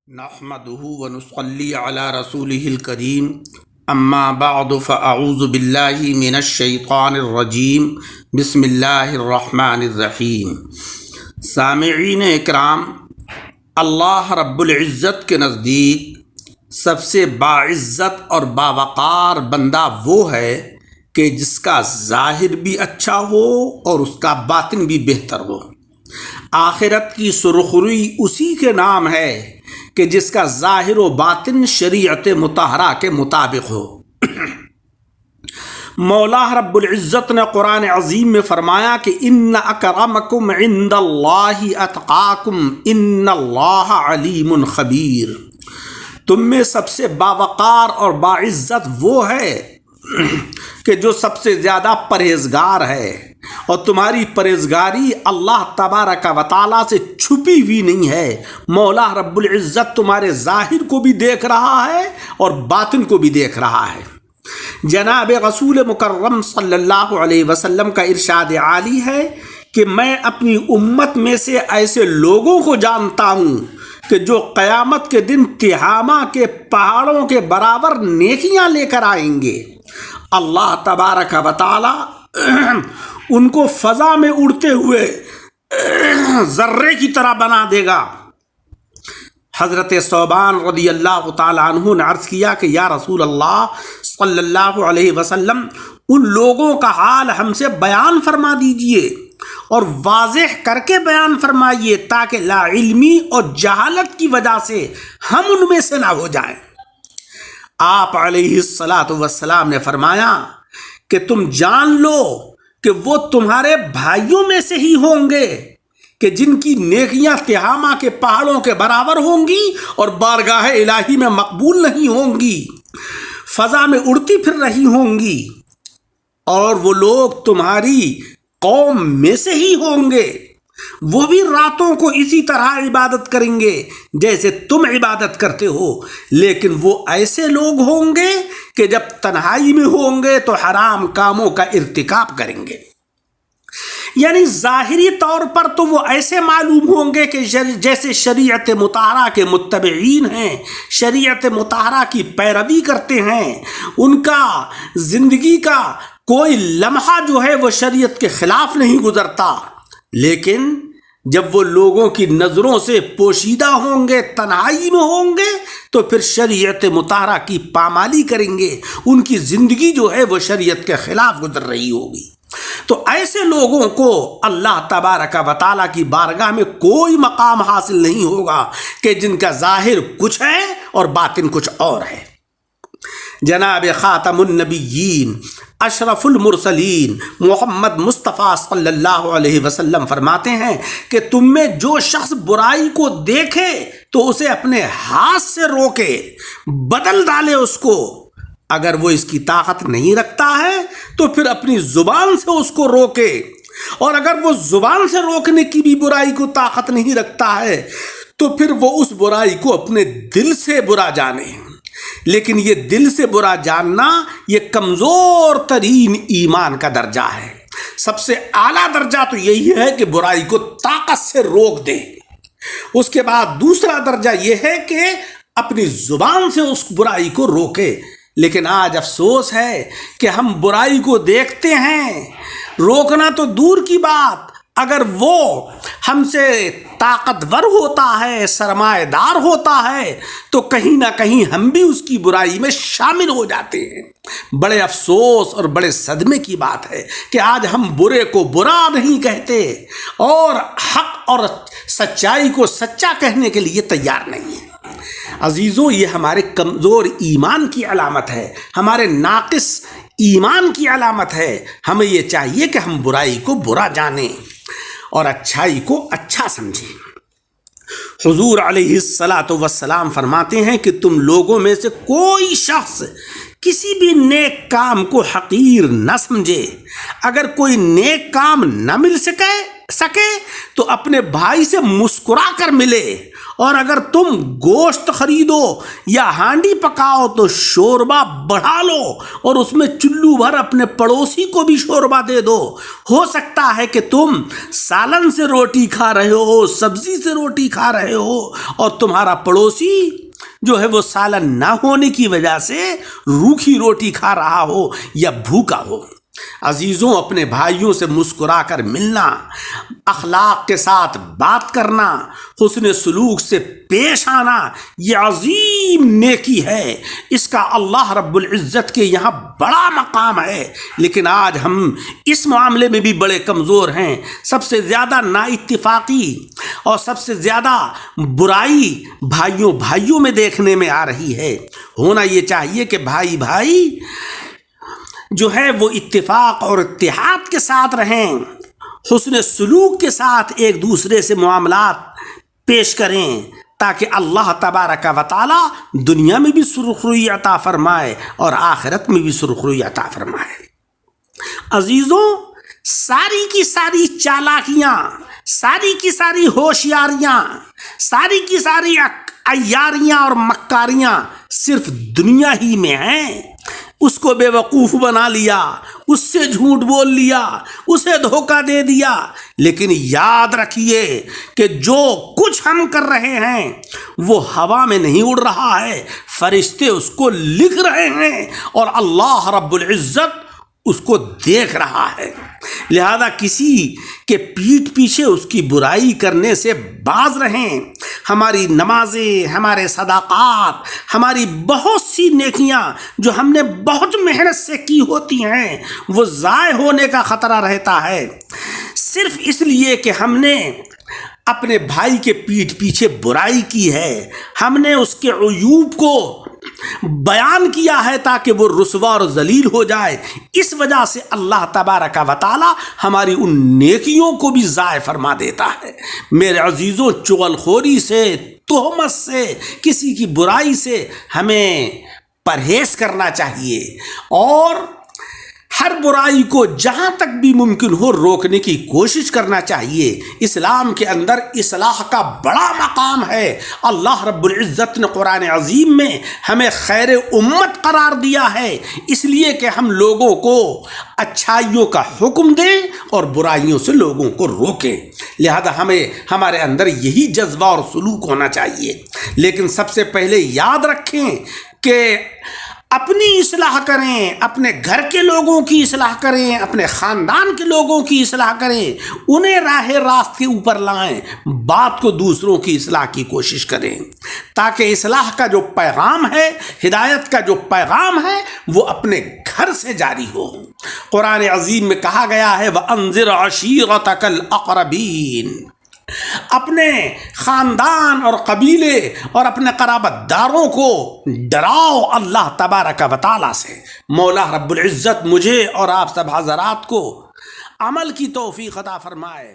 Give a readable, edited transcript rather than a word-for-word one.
نحمده ونصلي على رسوله الكريم اما بعد فاعوذ بالله من الشیطان الرجیم بسم اللہ الرحمن الرحیم۔ سامعین اکرام، اللہ رب العزت کے نزدیک سب سے باعزت اور باوقار بندہ وہ ہے کہ جس کا ظاہر بھی اچھا ہو اور اس کا باطن بھی بہتر ہو۔ آخرت کی سرخروئی اسی کے نام ہے کہ جس کا ظاہر و باطن شریعت مطہرہ کے مطابق ہو۔ مولا رب العزت نے قرآن عظیم میں فرمایا کہ ان اکرمکم عند اللہ اتقاکم ان اللہ علیم خبیر۔ تم میں سب سے باوقار اور باعزت وہ ہے کہ جو سب سے زیادہ پرہیزگار ہے، اور تمہاری پرہیزگاری اللہ تبارک و تعالیٰ سے چھپی ہوئی نہیں ہے۔ مولا رب العزت تمہارے ظاہر کو بھی دیکھ رہا ہے اور باطن کو بھی دیکھ رہا ہے۔ جناب رسول مکرم صلی اللہ علیہ وسلم کا ارشاد عالی ہے کہ میں اپنی امت میں سے ایسے لوگوں کو جانتا ہوں کہ جو قیامت کے دن تہامہ کے پہاڑوں کے برابر نیکیاں لے کر آئیں گے۔ اللہ تبارک و تعالی ان کو فضا میں اڑتے ہوئے ذرے کی طرح بنا دے گا۔ حضرت ثوبان رضی اللہ تعالی عنہ نے عرض کیا کہ یا رسول اللہ صلی اللہ علیہ وسلم، ان لوگوں کا حال ہم سے بیان فرما دیجئے اور واضح کر کے بیان فرمائیے تاکہ لا علمی اور جہالت کی وجہ سے ہم ان میں سے نہ ہو جائیں۔ آپ علیہ الصلاۃ والسلام نے فرمایا کہ تم جان لو کہ وہ تمہارے بھائیوں میں سے ہی ہوں گے کہ جن کی نیکیاں تہامہ کے پہاڑوں کے برابر ہوں گی اور بارگاہ الہی میں مقبول نہیں ہوں گی، فضا میں اڑتی پھر رہی ہوں گی، اور وہ لوگ تمہاری قوم میں سے ہی ہوں گے۔ وہ بھی راتوں کو اسی طرح عبادت کریں گے جیسے تم عبادت کرتے ہو، لیکن وہ ایسے لوگ ہوں گے کہ جب تنہائی میں ہوں گے تو حرام کاموں کا ارتکاب کریں گے۔ یعنی ظاہری طور پر تو وہ ایسے معلوم ہوں گے کہ جیسے شریعت مطہرہ کے متبعین ہیں، شریعت مطہرہ کی پیروی کرتے ہیں، ان کا زندگی کا کوئی لمحہ جو ہے وہ شریعت کے خلاف نہیں گزرتا، لیکن جب وہ لوگوں کی نظروں سے پوشیدہ ہوں گے، تنہائی میں ہوں گے، تو پھر شریعت مطہرہ کی پامالی کریں گے، ان کی زندگی جو ہے وہ شریعت کے خلاف گزر رہی ہوگی۔ تو ایسے لوگوں کو اللہ تبارک و تعالیٰ کی بارگاہ میں کوئی مقام حاصل نہیں ہوگا کہ جن کا ظاہر کچھ ہے اور باطن کچھ اور ہے۔ جناب خاتم النبیین اشرف المرسلین محمد مصطفیٰ صلی اللہ علیہ وسلم فرماتے ہیں کہ تم میں جو شخص برائی کو دیکھے تو اسے اپنے ہاتھ سے روکے، بدل ڈالے اس کو۔ اگر وہ اس کی طاقت نہیں رکھتا ہے تو پھر اپنی زبان سے اس کو روکے، اور اگر وہ زبان سے روکنے کی بھی برائی کو طاقت نہیں رکھتا ہے تو پھر وہ اس برائی کو اپنے دل سے برا جانے۔ لیکن یہ دل سے برا جاننا یہ کمزور ترین ایمان کا درجہ ہے۔ سب سے اعلیٰ درجہ تو یہی ہے کہ برائی کو طاقت سے روک دے۔ اس کے بعد دوسرا درجہ یہ ہے کہ اپنی زبان سے اس برائی کو روکے۔ لیکن آج افسوس ہے کہ ہم برائی کو دیکھتے ہیں، روکنا تو دور کی بات، اگر وہ ہم سے طاقتور ہوتا ہے، سرمایہ دار ہوتا ہے، تو کہیں نہ کہیں ہم بھی اس کی برائی میں شامل ہو جاتے ہیں۔ بڑے افسوس اور بڑے صدمے کی بات ہے کہ آج ہم برے کو برا نہیں کہتے اور حق اور سچائی کو سچا کہنے کے لیے تیار نہیں ہیں۔ عزیزوں، یہ ہمارے کمزور ایمان کی علامت ہے، ہمارے ناقص ایمان کی علامت ہے۔ ہمیں یہ چاہیے کہ ہم برائی کو برا جانیں اور اچھائی کو اچھا سمجھیں۔ حضور علیہ الصلاۃ والسلام فرماتے ہیں کہ تم لوگوں میں سے کوئی شخص کسی بھی نیک کام کو حقیر نہ سمجھے۔ اگر کوئی نیک کام نہ مل سکے سکے تو اپنے بھائی سے مسکرا کر ملے، اور اگر تم گوشت خریدو یا ہانڈی پکاؤ تو شوربہ بڑھا لو اور اس میں چلو بھر اپنے پڑوسی کو بھی شوربہ دے دو۔ ہو سکتا ہے کہ تم سالن سے روٹی کھا رہے ہو، سبزی سے روٹی کھا رہے ہو، اور تمہارا پڑوسی جو ہے وہ سالن نہ ہونے کی وجہ سے روکھی روٹی کھا رہا ہو یا بھوکا ہو۔ عزیزوں، اپنے بھائیوں سے مسکرا کر ملنا، اخلاق کے ساتھ بات کرنا، حسن سلوک سے پیش آنا، یہ عظیم نیکی ہے۔ اس کا اللہ رب العزت کے یہاں بڑا مقام ہے، لیکن آج ہم اس معاملے میں بھی بڑے کمزور ہیں۔ سب سے زیادہ نا اتفاقی اور سب سے زیادہ برائی بھائیوں میں دیکھنے میں آ رہی ہے۔ ہونا یہ چاہیے کہ بھائی جو ہے وہ اتفاق اور اتحاد کے ساتھ رہیں، حسن سلوک کے ساتھ ایک دوسرے سے معاملات پیش کریں، تاکہ اللہ تبارک و تعالی دنیا میں بھی سرخروئی عطا فرمائے اور آخرت میں بھی سرخروئی عطا فرمائے۔ عزیزوں، ساری کی ساری چالاکیاں، ساری کی ساری ہوشیاریاں، ساری کی ساری عیاریاں اور مکاریاں صرف دنیا ہی میں ہیں۔ اس کو بے وقوف بنا لیا، اس سے جھوٹ بول لیا، اسے دھوکہ دے دیا، لیکن یاد رکھیے کہ جو کچھ ہم کر رہے ہیں وہ ہوا میں نہیں اڑ رہا ہے، فرشتے اس کو لکھ رہے ہیں اور اللہ رب العزت اس کو دیکھ رہا ہے۔ لہذا کسی کے پیٹھ پیچھے اس کی برائی کرنے سے باز رہیں۔ ہماری نمازیں، ہمارے صدقات، ہماری بہت سی نیکیاں جو ہم نے بہت محنت سے کی ہوتی ہیں، وہ ضائع ہونے کا خطرہ رہتا ہے، صرف اس لیے کہ ہم نے اپنے بھائی کے پیٹھ پیچھے برائی کی ہے، ہم نے اس کے عیوب کو بیان کیا ہے تاکہ وہ رسوا اور ذلیل ہو جائے۔ اس وجہ سے اللہ تبارک و تعالی ہماری ان نیکیوں کو بھی ضائع فرما دیتا ہے۔ میرے عزیزوں، چغل خوری سے، تہمت سے، کسی کی برائی سے ہمیں پرہیز کرنا چاہیے، اور ہر برائی کو جہاں تک بھی ممکن ہو روکنے کی کوشش کرنا چاہیے۔ اسلام کے اندر اصلاح کا بڑا مقام ہے۔ اللہ رب العزت نے قرآن عظیم میں ہمیں خیر امت قرار دیا ہے، اس لیے کہ ہم لوگوں کو اچھائیوں کا حکم دیں اور برائیوں سے لوگوں کو روکیں۔ لہذا ہمیں ہمارے اندر یہی جذبہ اور سلوک ہونا چاہیے۔ لیکن سب سے پہلے یاد رکھیں کہ اپنی اصلاح کریں، اپنے گھر کے لوگوں کی اصلاح کریں، اپنے خاندان کے لوگوں کی اصلاح کریں، انہیں راہ راست کے اوپر لائیں، بات کو دوسروں کی اصلاح کی کوشش کریں، تاکہ اصلاح کا جو پیغام ہے، ہدایت کا جو پیغام ہے، وہ اپنے گھر سے جاری ہو۔ قرآن عظیم میں کہا گیا ہے وَأَنذِرْ عَشِيرَتَكَ الْأَقْرَبِينَ، اپنے خاندان اور قبیلے اور اپنے قرابت داروں کو ڈراؤ اللہ تبارک و تعالی سے۔ مولا رب العزت مجھے اور آپ سب حضرات کو عمل کی توفیق عطا فرمائے۔